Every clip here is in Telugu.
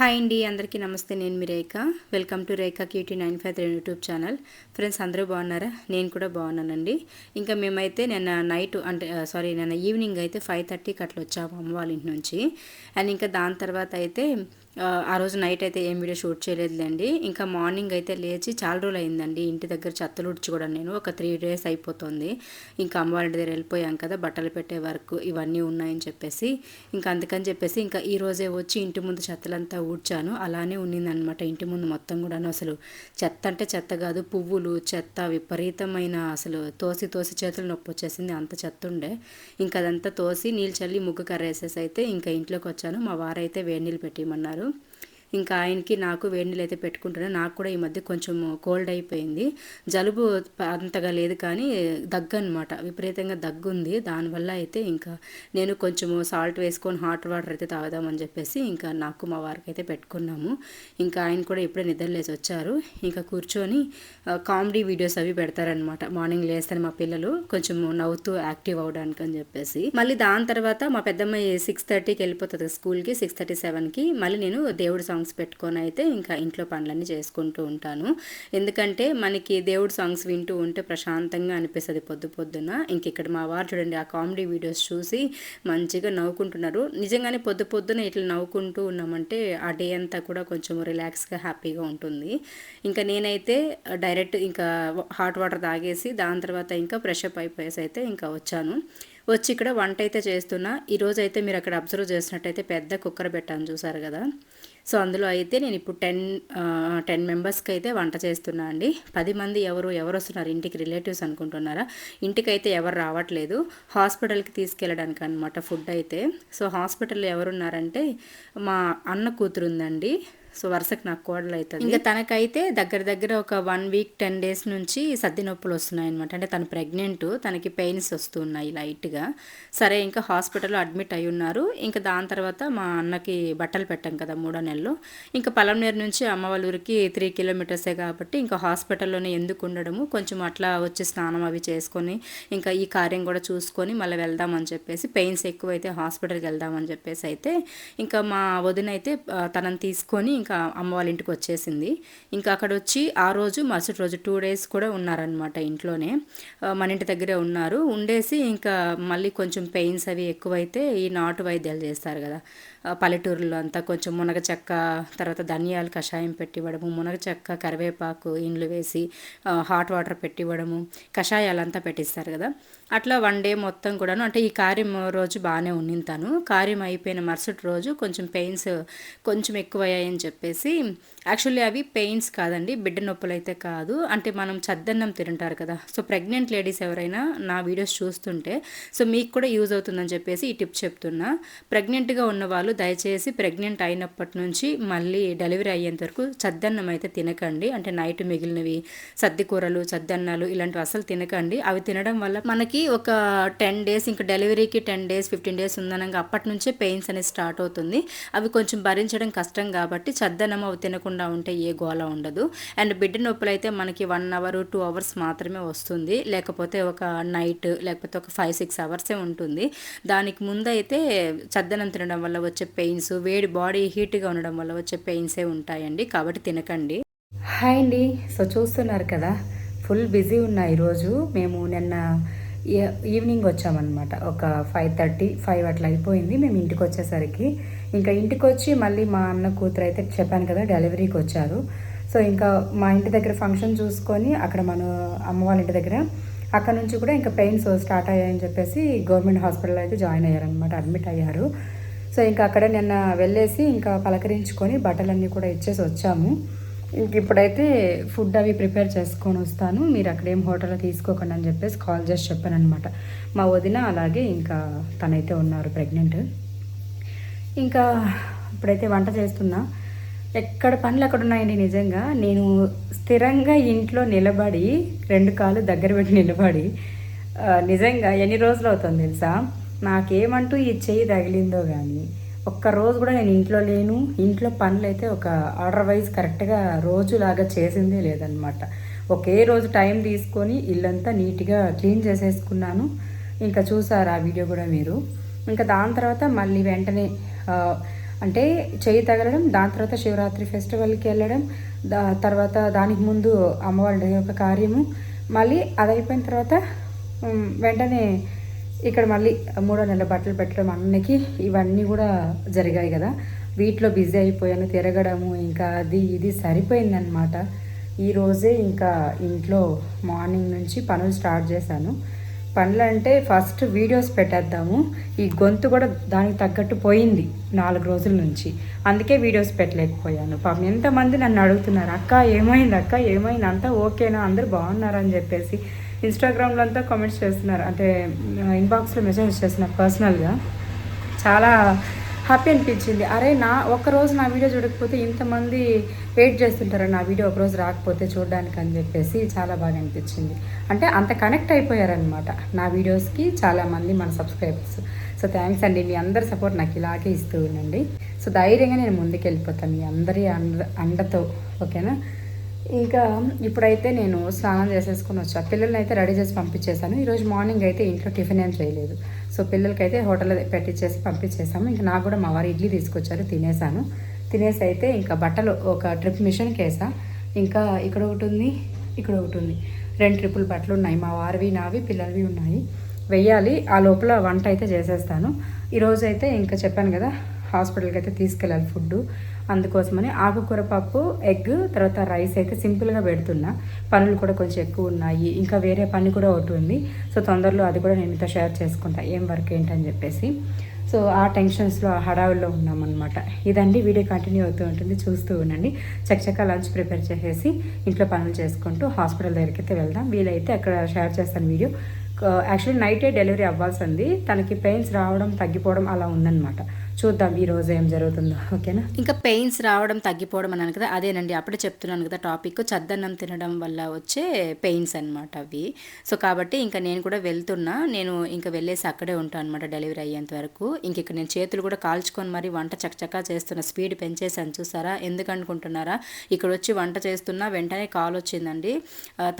హాయ్ అండి, అందరికీ నమస్తే. నేను మీ Rekha. Welcome to Rekha cutie 953 YouTube channel. Friends, అందరూ బాగున్నారా? నేను కూడా బాగున్నానండి. ఇంకా మేమైతే నిన్న ఈవినింగ్ అయితే 5:30కి అట్లా వచ్చాము అమ్మ వాళ్ళ ఇంటి నుంచి. అండ్ ఇంకా దాని తర్వాత అయితే ఆ రోజు నైట్ అయితే ఏం వీడియో షూట్ చేయలేదులేండి. ఇంకా మార్నింగ్ అయితే లేచి చాలా రోజులు అయిందండి ఇంటి దగ్గర చెత్తలు ఉడ్చుకోవడం. నేను ఒక 3 days అయిపోతుంది. ఇంకా అమ్మ వాళ్ళ దగ్గర వెళ్ళిపోయాం కదా, బట్టలు పెట్టే వరకు ఇవన్నీ ఉన్నాయని చెప్పేసి ఇంకా అందుకని చెప్పేసి ఇంకా ఈ రోజే వచ్చి ఇంటి ముందు చెత్తలంతా ఊడ్చాను. అలానే ఉన్నిందనమాట ఇంటి ముందు మొత్తం కూడాను. అసలు చెత్త అంటే చెత్త కాదు, పువ్వులు చెత్త విపరీతమైన, అసలు తోసి తోసి చేతులు నొప్పి వచ్చేసింది, అంత చెత్త ఉండే. ఇంకా అదంతా తోసి నీళ్ళు చల్లి ముగ్గు కర్రేసేసి అయితే ఇంకా ఇంట్లోకి వచ్చాను. మా వారైతే వేడి నీళ్ళు పెట్టిమన్నారు. ఇంకా ఆయనకి నాకు వేడి నీళ్ళు అయితే పెట్టుకుంటున్నాను. నాకు కూడా ఈ మధ్య కొంచెం కోల్డ్ అయిపోయింది. జలుబు అంతగా లేదు కానీ దగ్గు అనమాట, విపరీతంగా దగ్గు ఉంది. దానివల్ల అయితే ఇంకా నేను కొంచెము సాల్ట్ వేసుకొని హాట్ వాటర్ అయితే తాగుదామని చెప్పేసి ఇంకా నాకు మా వారికి అయితే పెట్టుకున్నాము. ఇంకా ఆయన కూడా ఇప్పుడే నిద్రలేసి వచ్చారు. ఇంకా కూర్చొని కామెడీ వీడియోస్ అవి పెడతారనమాట. మార్నింగ్ లేస్తాను మా పిల్లలు కొంచెం నవ్వుతూ యాక్టివ్ అవడానికి అని చెప్పేసి. మళ్ళీ దాని తర్వాత మా పెద్దమ్మాయి 6:30కి వెళ్ళిపోతుంది స్కూల్కి. 6:37కి మళ్ళీ నేను దేవుడి సాంగ్స్ పెట్టుకొని అయితే ఇంకా ఇంట్లో పనులన్నీ చేసుకుంటూ ఉంటాను. ఎందుకంటే మనకి దేవుడి సాంగ్స్ వింటూ ఉంటే ప్రశాంతంగా అనిపిస్తుంది పొద్దున. ఇంక ఇక్కడ మా వారు చూడండి, ఆ కామెడీ వీడియోస్ చూసి మంచిగా నవ్వుకుంటున్నారు. నిజంగానే పొద్దున ఇట్లా నవ్వుకుంటూ ఉన్నామంటే ఆ డే అంతా కూడా కొంచెం రిలాక్స్గా హ్యాపీగా ఉంటుంది. ఇంకా నేనైతే డైరెక్ట్ ఇంకా హాట్ వాటర్ తాగేసి దాని తర్వాత ఇంకా ఫ్రెష్ అప్ అయిపోయేసి అయితే ఇంకా వచ్చి ఇక్కడ వంట అయితే చేస్తున్నా. ఈరోజు అయితే మీరు అక్కడ అబ్జర్వ్ చేసినట్టయితే పెద్ద కుక్కర్ పెట్టాను, చూసారు కదా. సో అందులో అయితే నేను ఇప్పుడు 10 మెంబర్స్కి అయితే వంట చేస్తున్నా అండి. 10 మంది ఎవరు వస్తున్నారు ఇంటికి, రిలేటివ్స్ అనుకుంటున్నారా? ఇంటికైతే ఎవరు రావట్లేదు, హాస్పిటల్కి తీసుకెళ్ళడానికి అనమాట ఫుడ్ అయితే. సో హాస్పిటల్లో ఎవరున్నారంటే మా అన్న కూతురు ఉందండి. సో వరుసకు నాకు కోడలు అవుతుంది. ఇంకా తనకైతే దగ్గర ఒక 1 week 10 days నుంచి సర్ది నొప్పులు వస్తున్నాయి అనమాట. అంటే తను ప్రెగ్నెంట్, తనకి పెయిన్స్ వస్తున్నాయి లైట్గా. సరే ఇంకా హాస్పిటల్లో అడ్మిట్ అయి ఉన్నారు. ఇంకా దాని తర్వాత మా అన్నకి బట్టలు పెట్టాం కదా 3వ నెలలో. ఇంకా పలంనేరు నుంచి అమ్మ వాళ్ళ ఊరికి 3 kilometers కాబట్టి ఇంకా హాస్పిటల్లోనే ఎందుకు ఉండడము, కొంచెం అట్లా వచ్చి స్నానం అవి చేసుకొని ఇంకా ఈ కార్యం కూడా చూసుకొని మళ్ళీ వెళ్దామని చెప్పేసి, పెయిన్స్ ఎక్కువైతే హాస్పిటల్కి వెళ్దామని చెప్పేసి అయితే ఇంకా మా వదిన అయితే తనని తీసుకొని ఇంకా అమ్మ వాళ్ళ ఇంటికి వచ్చేసింది. ఇంకా అక్కడ వచ్చి ఆ రోజు మరుసటి రోజు 2 days కూడా ఉన్నారనమాట ఇంట్లోనే. మన ఇంటి దగ్గరే ఉన్నారు. ఉండేసి ఇంకా మళ్ళీ కొంచెం పెయిన్స్ అవి ఎక్కువైతే ఈ నాటు వైద్యాలు చేస్తారు కదా పల్లెటూరులో అంతా, కొంచెం మునగ చెక్క తర్వాత ధనియాలు కషాయం పెట్టివ్వడము, మునగ చెక్క కరివేపాకు ఇండ్లు వేసి హాట్ వాటర్ పెట్టివ్వడము, కషాయాలంతా పెట్టిస్తారు కదా. అట్లా 1 day మొత్తం కూడాను, అంటే ఈ కార్యం రోజు బాగానే ఉండింతాను. కార్యం అయిపోయిన మరుసటి రోజు కొంచెం పెయిన్స్ కొంచెం ఎక్కువయ్యాయని చెప్పేసి, యాక్చువల్లీ అవి పెయిన్స్ కాదండి, బిడ్డ నొప్పులు అయితే కాదు. అంటే మనం చద్దన్నం తింటారు కదా, సో ప్రెగ్నెంట్ లేడీస్ ఎవరైనా నా వీడియోస్ చూస్తుంటే సో మీకు కూడా యూజ్ అవుతుందని చెప్పేసి ఈ టిప్ చెప్తున్నా. ప్రెగ్నెంట్గా ఉన్న వాళ్ళు దయచేసి ప్రెగ్నెంట్ అయినప్పటి నుంచి మళ్ళీ డెలివరీ అయ్యేంత వరకు చద్దన్నం అయితే తినకండి. అంటే నైట్ మిగిలినవి సద్ది కూరలు, చద్దన్నాలు ఇలాంటివి అసలు తినకండి. అవి తినడం వల్ల మనకి ఒక 10 days, ఇంకా డెలివరీకి 10 days 15 days ఉందనగా అప్పటి నుంచే పెయిన్స్ అనేది స్టార్ట్ అవుతుంది. అవి కొంచెం భరించడం కష్టం కాబట్టి చద్దన్నం అవి తినకుండా ఉంటే ఏ గోల ఉండదు. అండ్ బిడ్డ నొప్పులు అయితే మనకి 1 hour 2 hours మాత్రమే వస్తుంది, లేకపోతే ఒక నైట్ లేకపోతే ఒక 5-6 hours ఉంటుంది. దానికి ముందు అయితే చద్దన్నం తినడం వల్ల వచ్చే పెయిన్స్, వేడి బాడీ హీట్గా ఉండడం వల్ల వచ్చే పెయిన్సే ఉంటాయండి, కాబట్టి తినకండి. హాయ్ అండి. సో చూస్తున్నారు కదా, ఫుల్ బిజీ ఉన్నా ఈరోజు. మేము నిన్న ఈవినింగ్ వచ్చామన్నమాట. ఒక 5:30-5 అట్లా అయిపోయింది మేము ఇంటికి వచ్చేసరికి. ఇంకా ఇంటికి వచ్చి మళ్ళీ మా అన్న కూతురు అయితే చెప్పాను కదా డెలివరీకి వచ్చారు. సో ఇంకా మా ఇంటి దగ్గర ఫంక్షన్ చూసుకొని అక్కడ మన అమ్మ వాళ్ళ ఇంటి దగ్గర అక్కడ నుంచి కూడా ఇంకా పెయిన్స్ స్టార్ట్ అయ్యాయని చెప్పేసి గవర్నమెంట్ హాస్పిటల్లో అయితే జాయిన్ అయ్యారనమాట, అడ్మిట్ అయ్యారు. సో ఇంకా అక్కడ నిన్న వెళ్ళేసి ఇంకా పలకరించుకొని బట్టలన్నీ కూడా ఇచ్చేసి వచ్చాము. ఇంక ఇప్పుడైతే ఫుడ్ అవి ప్రిపేర్ చేసుకొని వస్తాను, మీరు అక్కడేం హోటల్లో తీసుకోకండి అని చెప్పేసి కాల్ చేసి చెప్పాను అనమాట. మా వదిన అలాగే ఇంకా తనైతే ఉన్నారు ప్రెగ్నెంట్. ఇంకా ఇప్పుడైతే వంట చేస్తున్నా. ఎక్కడ పనులు అక్కడ ఉన్నాయండి. నిజంగా నేను స్థిరంగా ఇంట్లో నిలబడి 2 కాళ్ళు దగ్గర పెట్టి నిలబడి నిజంగా ఎన్ని రోజులు అవుతుంది తెలుసా, నాకేమంటూ ఈ చెయ్యి తగిలిందో కానీ ఒక్కరోజు కూడా నేను ఇంట్లో లేను. ఇంట్లో పనులు అయితే ఒక ఆర్డర్ వైజ్ కరెక్ట్గా రోజులాగా చేసిందే లేదనమాట. ఒకే రోజు టైం తీసుకొని ఇల్లంతా నీట్గా క్లీన్ చేసేసుకున్నాను. ఇంకా చూసారు ఆ వీడియో కూడా మీరు. ఇంకా దాని తర్వాత మళ్ళీ వెంటనే అంటే చెయ్యి తగలడం, దాని తర్వాత శివరాత్రి ఫెస్టివల్కి వెళ్ళడం, తర్వాత దానికి ముందు అమ్మవారి యొక్క కార్యము, మళ్ళీ అది అయిపోయిన తర్వాత వెంటనే ఇక్కడ మళ్ళీ 3వ నెల బట్టలు పెట్టడం అన్నకి ఇవన్నీ కూడా జరిగాయి కదా. వీటిలో బిజీ అయిపోయాను, తిరగడము ఇంకా అది ఇది సరిపోయిందనమాట. ఈరోజే ఇంకా ఇంట్లో మార్నింగ్ నుంచి పనులు స్టార్ట్ చేశాను. పనులు అంటే ఫస్ట్ వీడియోస్ పెట్టేద్దాము, ఈ గొంతు కూడా దానికి తగ్గట్టు పోయింది 4 రోజుల నుంచి, అందుకే వీడియోస్ పెట్టలేకపోయాను. పాపం ఎంతమంది నన్ను అడుగుతున్నారు, అక్క ఏమైంది, అక్క ఏమైంది, అంతా ఓకేనా, అందరూ బాగున్నారని చెప్పేసి ఇన్స్టాగ్రామ్లో అంతా కామెంట్స్ చేస్తున్నారు, అంటే ఇన్బాక్స్లో మెసేజ్ చేస్తున్నారు పర్సనల్గా. చాలా హ్యాపీ అనిపించింది. అరే ఒక్కరోజు నా వీడియో చూడకపోతే ఇంతమంది వెయిట్ చేస్తుంటారు నా వీడియో ఒకరోజు రాకపోతే చూడడానికి అని చెప్పేసి చాలా బాగా అనిపించింది. అంటే అంత కనెక్ట్ అయిపోయారనమాట నా వీడియోస్కి చాలామంది మన సబ్స్క్రైబర్స్. సో థ్యాంక్స్ అండి, మీ అందరి సపోర్ట్ నాకు ఇలాగే ఇస్తూ ఉండండి. సో ధైర్యంగా నేను ముందుకు వెళ్ళిపోతాను మీ అందరి అండతో, ఓకేనా. ఇంకా ఇప్పుడైతే నేను స్నానం చేసేసుకొని వచ్చా, పిల్లల్ని అయితే రెడీ చేసి పంపించేశాను. ఈరోజు మార్నింగ్ అయితే ఇంట్లో టిఫిన్ ఏం చేయలేదు, సో పిల్లలకైతే హోటల్లో పెట్టించేసి పంపించేసాము. ఇంకా నాకు కూడా మా వారు ఇడ్లీ తీసుకొచ్చారు, తినేసాను. తినేసి అయితే ఇంకా బట్టలు ఒక ట్రిప్ మిషన్కి వేసా. ఇంకా ఇక్కడ ఒకటి ఉంది, ఇక్కడ ఒకటి ఉంది, 2 ట్రిప్పులు బట్టలు ఉన్నాయి, మా వారివి నావి పిల్లలవి ఉన్నాయి, వెయ్యాలి. ఆ లోపల వంట అయితే చేసేస్తాను. ఈరోజు అయితే ఇంకా చెప్పాను కదా హాస్పిటల్కి అయితే తీసుకెళ్ళాలి ఫుడ్, అందుకోసమని ఆకుకూర పప్పు, ఎగ్, తర్వాత రైస్ అయితే సింపుల్గా పెడుతున్నా. పనులు కూడా కొంచెం ఎక్కువ ఉన్నాయి, ఇంకా వేరే పని కూడా ఒకటి ఉంది. సో తొందరలో అది కూడా నేను మీతో షేర్ చేసుకుంటా ఏం వర్క్ ఏంటని చెప్పేసి. సో ఆ టెన్షన్స్లో హడావుల్లో ఉన్నామన్నమాట. ఇదండి, వీడియో కంటిన్యూ అవుతూ ఉంటుంది, చూస్తూ ఉండండి. చక్కచక్క లంచ్ ప్రిపేర్ చేసేసి ఇంట్లో పనులు చేసుకుంటూ హాస్పిటల్ దగ్గరికి అయితే వెళ్దాం. వీలైతే అక్కడ షేర్ చేస్తాను వీడియో. యాక్చువల్లీ నైటే డెలివరీ అవ్వాల్సింది, తనకి పెయిన్స్ రావడం తగ్గిపోవడం అలా ఉందన్నమాట. చూద్దాం ఈరోజు ఏం జరుగుతుందో, ఓకేనా. ఇంకా పెయిన్స్ రావడం తగ్గిపోవడం అన్నాను కదా, అదేనండి అప్పుడే చెప్తున్నాను కదా టాపిక్, చద్దన్నం తినడం వల్ల వచ్చే పెయిన్స్ అనమాట అవి. సో కాబట్టి ఇంకా నేను కూడా వెళ్తున్నా, నేను ఇంకా వెళ్ళేసి అక్కడే ఉంటాను అనమాట డెలివరీ అయ్యేంత వరకు. ఇంక ఇక్కడ నేను చేతులు కూడా కాల్చుకొని మరి వంట చక్కచక్క చేస్తున్నా, స్పీడ్ పెంచేసాను చూసారా. ఎందుకు అనుకుంటున్నారా, ఇక్కడ వచ్చి వంట చేస్తున్నా వెంటనే కాల్ వచ్చిందండి,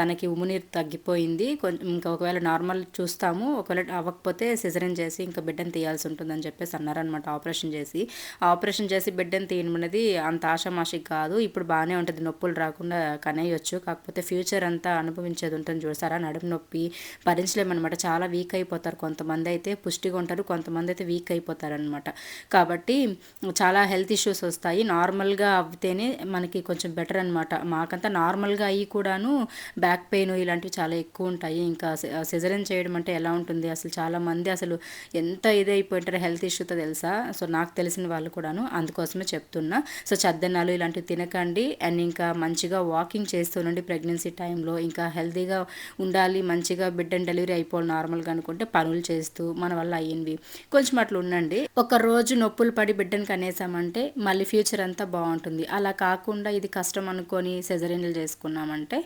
తనకి ఉమ్మునీరు తగ్గిపోయింది కొంచెం, ఇంకా ఒకవేళ నార్మల్ చూస్తాము, ఒకవేళ అవ్వకపోతే సిజరిన్ చేసి ఇంకా బిడ్డను తీయాల్సి ఉంటుందని చెప్పేసి అన్నారనమాట. ఆపరేషన్ చేసి బిడ్డను తీయడం అనేది అంత ఆషామాషికి కాదు. ఇప్పుడు బాగానే ఉంటుంది, నొప్పులు రాకుండా కనేయొచ్చు, కాకపోతే ఫ్యూచర్ అంతా అనుభవించేది ఉంటుంది చూసారా. నడుము నొప్పి భరించలేమన్నమాట, చాలా వీక్ అయిపోతారు. కొంతమంది అయితే పుష్టిగా ఉంటారు, కొంతమంది అయితే వీక్ అయిపోతారనమాట. కాబట్టి చాలా హెల్త్ ఇష్యూస్ వస్తాయి. నార్మల్గా అవితేనే మనకి కొంచెం బెటర్ అనమాట. మాకంతా నార్మల్గా అయ్యి కూడాను బ్యాక్ పెయిన్ ఇలాంటివి చాలా ఎక్కువ ఉంటాయి. ఇంకా సిజరిన్ చేయడం అంటే ఎలా ఉంటుంది అసలు, చాలామంది అసలు ఎంత ఇదైపోయింటారో హెల్త్ ఇష్యూతో తెలుసా. సో నాకు తెలిసిన వాళ్ళు కూడాను, అందుకోసమే చెప్తున్నా. సో చద్దన్నాలు ఇలాంటివి తినకండి, అండ్ ఇంకా మంచిగా వాకింగ్ చేస్తుండండి ప్రెగ్నెన్సీ టైంలో. ఇంకా హెల్తీగా ఉండాలి, మంచిగా బిడ్డను డెలివరీ అయిపోవాలి నార్మల్గా అనుకుంటే పనులు చేస్తూ మన వల్ల అయ్యింది కొంచెం అట్లా ఉండండి. ఒక రోజు నొప్పులు పడి బిడ్డను కనేసామంటే మళ్ళీ ఫ్యూచర్ అంతా బాగుంటుంది. అలా కాకుండా ఇది కష్టం అనుకొని సెజరీన్లు చేసుకున్నామంటే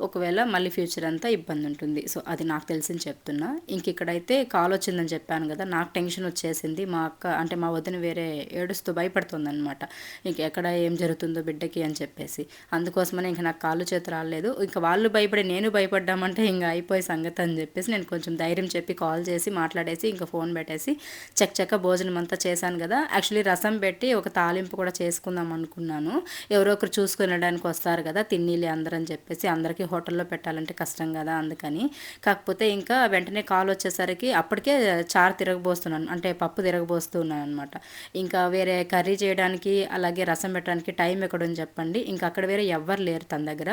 ఒకవేళ మళ్ళీ ఫ్యూచర్ అంతా ఇబ్బంది ఉంటుంది. సో అది నాకు తెలిసింది చెప్తున్నా. ఇంక ఇక్కడైతే కాల్ వచ్చిందని చెప్పాను కదా, నాకు టెన్షన్ వచ్చేసింది. మా అక్క అంటే మా వదిన వేరే ఏడుస్తూ భయపడుతుంది అనమాట, ఇంక ఎక్కడ ఏం జరుగుతుందో బిడ్డకి అని చెప్పేసి. అందుకోసమని ఇంక నాకు కాళ్ళు చేతులు రాలేదు. ఇంకా వాళ్ళు భయపడి నేను భయపడ్డామంటే ఇంకా అయిపోయే సంగతి అని చెప్పేసి నేను కొంచెం ధైర్యం చెప్పి కాల్ చేసి మాట్లాడేసి ఇంకా ఫోన్ పెట్టేసి చక్క భోజనం అంతా చేశాను కదా. యాక్చువల్లీ రసం పెట్టి ఒక తాలింపు కూడా చేసుకుందాం అనుకున్నాను, ఎవరో ఒకరు చూసుకుని వెళ్ళడానికి వస్తారు కదా తిన్నీలే అందరూ అని చెప్పేసి, అందరికీ హోటల్లో పెట్టాలంటే కష్టం కదా అందుకని. కాకపోతే ఇంకా వెంటనే కాల్ వచ్చేసరికి అప్పటికే చారు తిరగబోస్తున్నాను, అంటే పప్పు తిరగబోస్తున్నాను అనమాట. ఇంకా వేరే కర్రీ చేయడానికి అలాగే రసం పెట్టడానికి టైం ఎక్కడుంది చెప్పండి. ఇంకా అక్కడ వేరే ఎవ్వరు లేరు తన దగ్గర,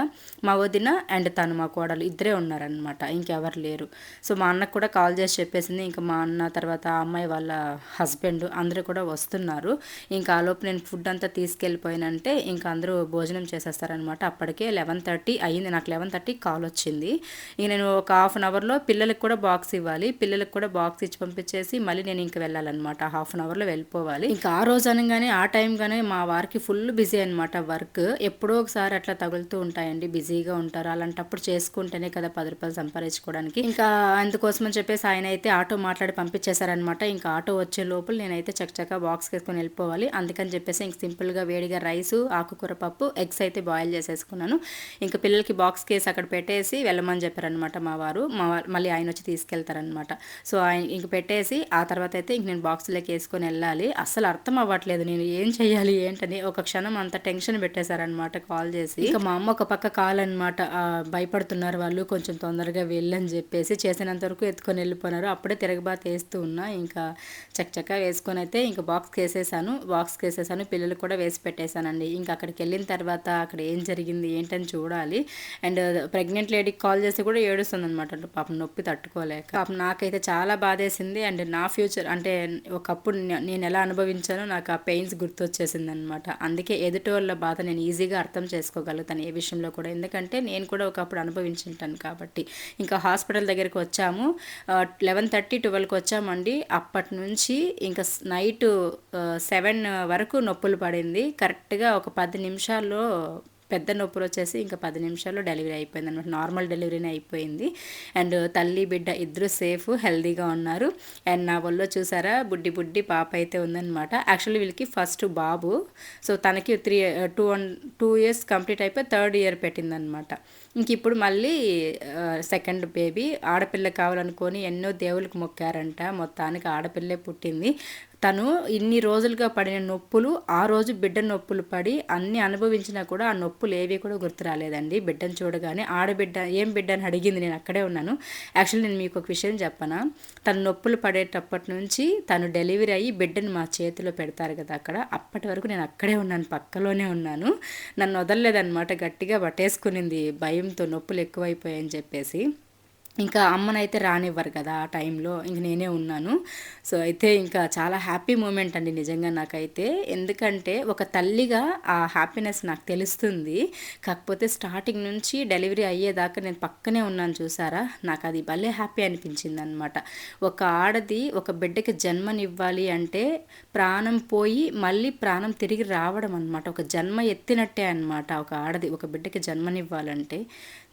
మా వదిన అండ్ తను మా కోడలు ఇద్దరే ఉన్నారనమాట, ఇంకెవరు లేరు. సో మా అన్నకు కూడా కాల్ చేసి చెప్పేసింది, ఇంకా మా అన్న తర్వాత ఆ అమ్మాయి వాళ్ళ హస్బెండ్ అందరూ కూడా వస్తున్నారు. ఇంకా ఆలోపు నేను ఫుడ్ అంతా తీసుకెళ్ళిపోయినంటే ఇంకా అందరూ భోజనం చేసేస్తారనమాట. అప్పటికే 11:30 అయ్యింది, నాకు 11:30 కాల్ వచ్చింది. ఇంక నేను ఒక హాఫ్ అన్ అవర్లో పిల్లలకి కూడా బాక్స్ ఇవ్వాలి, పిల్లలకు కూడా బాక్స్ ఇచ్చి పంపించేసి మళ్ళీ నేను ఇంకా వెళ్ళాలన్నమాట, హాఫ్ అన్ అవర్లో వెళ్ళిపోవాలి. ఇంకా ఆ రోజు అనగానే ఆ టైం గానే మా వారికి ఫుల్ బిజీ అనమాట, వర్క్ ఎప్పుడో ఒకసారి అట్లా తగులుతూ ఉంటాయండి, బిజీగా ఉంటారు. అలాంటప్పుడు చేసుకుంటేనే కదా 10 రూపాయలు సంపాదించుకోవడానికి. ఇంకా అందుకోసమని చెప్పేసి ఆయన అయితే ఆటో మాట్లాడి పంపించేశారనమాట. ఇంకా ఆటో వచ్చే లోపల నేనైతే చక్కచక్క బాక్స్ వేసుకొని వెళ్ళిపోవాలి. అందుకని చెప్పేసి ఇంక సింపుల్గా వేడిగా రైసు, ఆకుకూర పప్పు, ఎగ్స్ అయితే బాయిల్ చేసేసుకున్నాను. ఇంకా పిల్లలకి బాక్స్ కేసి అక్కడ పెట్టేసి వెళ్ళమని చెప్పారనమాట మా వారు. మళ్ళీ ఆయన వచ్చి తీసుకెళ్తారనమాట. సో ఆయన ఇంక పెట్టేసి ఆ తర్వాత అయితే ఇంక నేను బాక్స్లోకి వేసుకొని వెళ్ళాలి. వెళ్ళాలి. అస్సలు అర్థం అవ్వట్లేదు నేను ఏం చేయాలి ఏంటని. ఒక క్షణం అంత టెన్షన్ పెట్టేశారనమాట కాల్ చేసి. ఇంకా మా అమ్మ ఒక పక్క కాల్ అనమాట, భయపడుతున్నారు వాళ్ళు, కొంచెం తొందరగా వెళ్ళని చెప్పేసి చేసినంత వరకు ఎత్తుకొని వెళ్ళిపోయినారు. అప్పుడే తిరగబాత వేస్తూ ఉన్నా, ఇంకా చక్కగా వేసుకొని అయితే ఇంకా బాక్స్కి వేసేసాను. పిల్లలకు కూడా వేసి పెట్టేశానండి. ఇంకా అక్కడికి వెళ్ళిన తర్వాత అక్కడ ఏం జరిగింది ఏంటని చూడాలి. అండ్ ప్రెగ్నెంట్ లేడీకి కాల్ చేసి కూడా ఏడుస్తుంది అనమాట, పాపం నొప్పి తట్టుకోలేక. పాపం నాకైతే చాలా బాధేసింది. అండ్ నా ఫ్యూచర్ అంటే ఒకప్పుడు నేను ఎలా అనుభవించానో నాకు ఆ పెయిన్స్ గుర్తొచ్చేసింది అనమాట. అందుకే ఎదుటి వాళ్ళ బాధ నేను ఈజీగా అర్థం చేసుకోగలుగుతాను ఏ విషయంలో కూడా, ఎందుకంటే నేను కూడా ఒకప్పుడు అనుభవించుంటాను కాబట్టి. ఇంకా హాస్పిటల్ దగ్గరికి వచ్చాము, 11:30 12కి వచ్చామండి. అప్పటి నుంచి ఇంకా నైట్ 7 వరకు నొప్పులు పడింది. కరెక్ట్గా ఒక 10 నిమిషాల్లో పెద్ద నొప్పులు వచ్చేసి ఇంకా 10 నిమిషాల్లో డెలివరీ అయిపోయింది అనమాట. నార్మల్ డెలివరీనే అయిపోయింది. అండ్ తల్లి బిడ్డ ఇద్దరు సేఫ్ హెల్తీగా ఉన్నారు. అండ్ నా వల్ల చూసారా బుడ్డి పాప అయితే ఉందన్నమాట. యాక్చువల్లీ వీళ్ళకి ఫస్ట్ బాబు, సో తనకి 2 ఇయర్స్ కంప్లీట్ అయిపోయి 3rd ఇయర్ పెట్టిందనమాట. ఇంక ఇప్పుడు మళ్ళీ సెకండ్ బేబీ ఆడపిల్ల కావాలనుకొని ఎన్నో దేవుళ్ళకి మొక్కారంట, మొత్తానికి ఆడపిల్లే పుట్టింది. తను ఇన్ని రోజులుగా పడిన నొప్పులు ఆ రోజు బిడ్డ నొప్పులు పడి అన్ని అనుభవించినా కూడా ఆ నొప్పులు ఏవి కూడా గుర్తు రాలేదండి. బిడ్డను చూడగానే ఆడబిడ్డ ఏం బిడ్డ అని అడిగింది, నేను అక్కడే ఉన్నాను. యాక్చువల్లీ నేను మీకు ఒక విషయం చెప్పనా, తను నొప్పులు పడేటప్పటి నుంచి తను డెలివరీ అయ్యి బిడ్డను మా చేతిలో పెడతారు కదా అక్కడ, అప్పటి వరకు నేను అక్కడే ఉన్నాను, పక్కలోనే ఉన్నాను. నన్ను వదలలేదన్నమాట, గట్టిగా పట్టేసుకునింది భయంతో, నొప్పులు ఎక్కువైపోయాయని చెప్పేసి. ఇంకా అమ్మనైతే రానివ్వరు కదా ఆ టైంలో, ఇంక నేనే ఉన్నాను. సో అయితే ఇంకా చాలా హ్యాపీ మూమెంట్ అండి నిజంగా నాకైతే. ఎందుకంటే ఒక తల్లిగా ఆ హ్యాపీనెస్ నాకు తెలుస్తుంది. కాకపోతే స్టార్టింగ్ నుంచి డెలివరీ అయ్యేదాకా నేను పక్కనే ఉన్నాను చూసారా, నాకు అది భలే హ్యాపీ అనిపించింది అనమాట. ఒక ఆడది ఒక బిడ్డకి జన్మనివ్వాలి అంటే ప్రాణం పోయి మళ్ళీ ప్రాణం తిరిగి రావడం అనమాట, ఒక జన్మ ఎత్తినట్టే అనమాట. ఒక ఆడది ఒక బిడ్డకి జన్మనివ్వాలంటే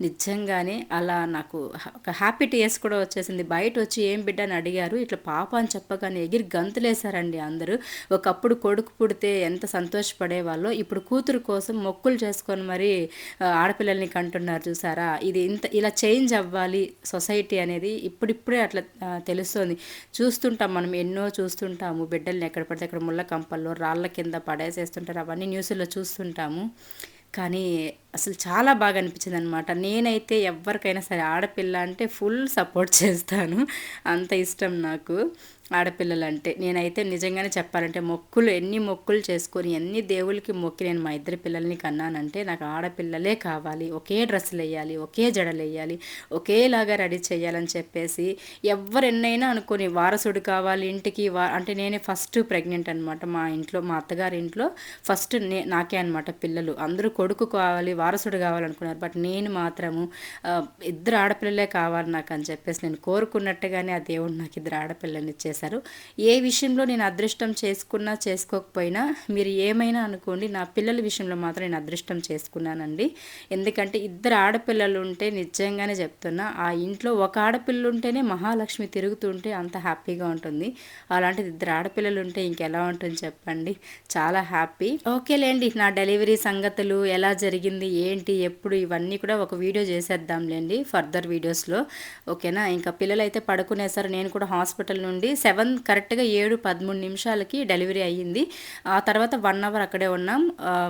నిజంగానే అలా నాకు ఒక హ్యాపీ టీయర్స్ కూడా వచ్చేసింది. బయట వచ్చి ఏం బిడ్డ అని అడిగారు, ఇట్లా పాప అని చెప్పగానే ఎగిరి గంతులేశారండి అందరూ. ఒకప్పుడు కొడుకు పుడితే ఎంత సంతోషపడేవాళ్ళో, ఇప్పుడు కూతురు కోసం మొక్కులు చేసుకొని మరి ఆడపిల్లల్ని కంటున్నారు చూసారా. ఇది ఇలా చేంజ్ అవ్వాలి సొసైటీ అనేది ఇప్పుడిప్పుడే అట్లా తెలుస్తుంది. చూస్తుంటాం మనం, ఎన్నో చూస్తుంటాము, బిడ్డల్ని ఎక్కడ పడితే అక్కడ ముళ్ళ కంపల్లో రాళ్ళ కింద పడేసేస్తుంటారు, అవన్నీ న్యూస్లో చూస్తుంటాము. కానీ అసలు చాలా బాగా అనిపించింది అనమాట. నేనైతే ఎవరికైనా సరే ఆడపిల్ల అంటే ఫుల్ సపోర్ట్ చేస్తాను, అంత ఇష్టం నాకు ఆడపిల్లలంటే. నేనైతే నిజంగానే చెప్పాలంటే ఎన్ని మొక్కులు చేసుకొని ఎన్ని దేవుళ్ళకి మొక్కి నేను మా ఇద్దరు పిల్లల్ని కన్నానంటే నాకు ఆడపిల్లలే కావాలి, ఒకే డ్రెస్సులు వేయాలి, ఒకే జడలు వేయాలి, ఒకేలాగా రెడీ చేయాలని చెప్పేసి ఎవరెన్నైనా అనుకొని వారసుడు కావాలి ఇంటికి అంటే నేనే ఫస్ట్ ప్రెగ్నెంట్ అనమాట మా ఇంట్లో, మా అత్తగారి ఇంట్లో ఫస్ట్ నాకే అనమాట పిల్లలు. అందరూ కొడుకు కావాలి వారసుడు కావాలనుకున్నారు, బట్ నేను మాత్రము ఇద్దరు ఆడపిల్లలే కావాలి నాకు అని చెప్పేసి నేను కోరుకున్నట్టుగానే ఆ దేవుడు నాకు ఇద్దరు ఆడపిల్లల్ని ఇచ్చేసారు. ఏ విషయంలో నేను అదృష్టం చేసుకున్నా చేసుకోకపోయినా మీరు ఏమైనా అనుకోండి, నా పిల్లల విషయంలో మాత్రం నేను అదృష్టం చేసుకున్నానండి. ఎందుకంటే ఇద్దరు ఆడపిల్లలు ఉంటే నిజంగానే చెప్తున్నా, ఆ ఇంట్లో ఒక ఆడపిల్ల ఉంటేనే మహాలక్ష్మి తిరుగుతుంటే అంత హ్యాపీగా ఉంటుంది. అలాంటిది ఇద్దరు ఆడపిల్లలు ఉంటే ఇంకెలా ఉంటుంది చెప్పండి, చాలా హ్యాపీ. ఓకేలేండి, నా డెలివరీ సంగతులు ఎలా జరిగింది ఏంటి ఎప్పుడు ఇవన్నీ కూడా ఒక వీడియో చేసేద్దాంలేండి ఫర్దర్ వీడియోస్లో, ఓకేనా. ఇంకా పిల్లలు అయితే పడుకునేసారు. నేను కూడా హాస్పిటల్ నుండి కరెక్ట్గా 7:13 డెలివరీ అయ్యింది. ఆ తర్వాత 1 అవర్ అక్కడే ఉన్నాం.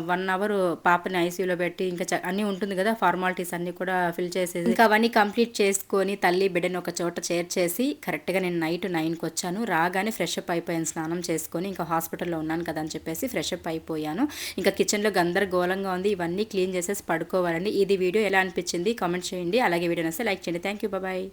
1 అవర్ పాపని ఐసీయూలో పెట్టి ఇంకా అన్నీ ఉంటుంది కదా ఫార్మాలిటీస్ అన్నీ కూడా ఫిల్ చేసేసి ఇంకా అవన్నీ కంప్లీట్ చేసుకొని తల్లి బిడ్డని ఒక చోట చేర్చేసి కరెక్ట్గా నేను నైట్ 9కి వచ్చాను. రాగానే ఫ్రెష్ అప్ అయిపోయాను, స్నానం చేసుకొని ఇంకా హాస్పిటల్లో ఉన్నాను కదా అని చెప్పేసి ఫ్రెష్ అప్ అయిపోయాను. ఇంకా కిచెన్లో గందరగోళంగా ఉంది, ఇవన్నీ క్లీన్ చేసేసి పడుకోవాలండి. ఇది వీడియో ఎలా అనిపించింది కామెంట్ చేయండి, అలాగే వీడియో నచ్చితే లైక్ చేయండి. Thank you, bye.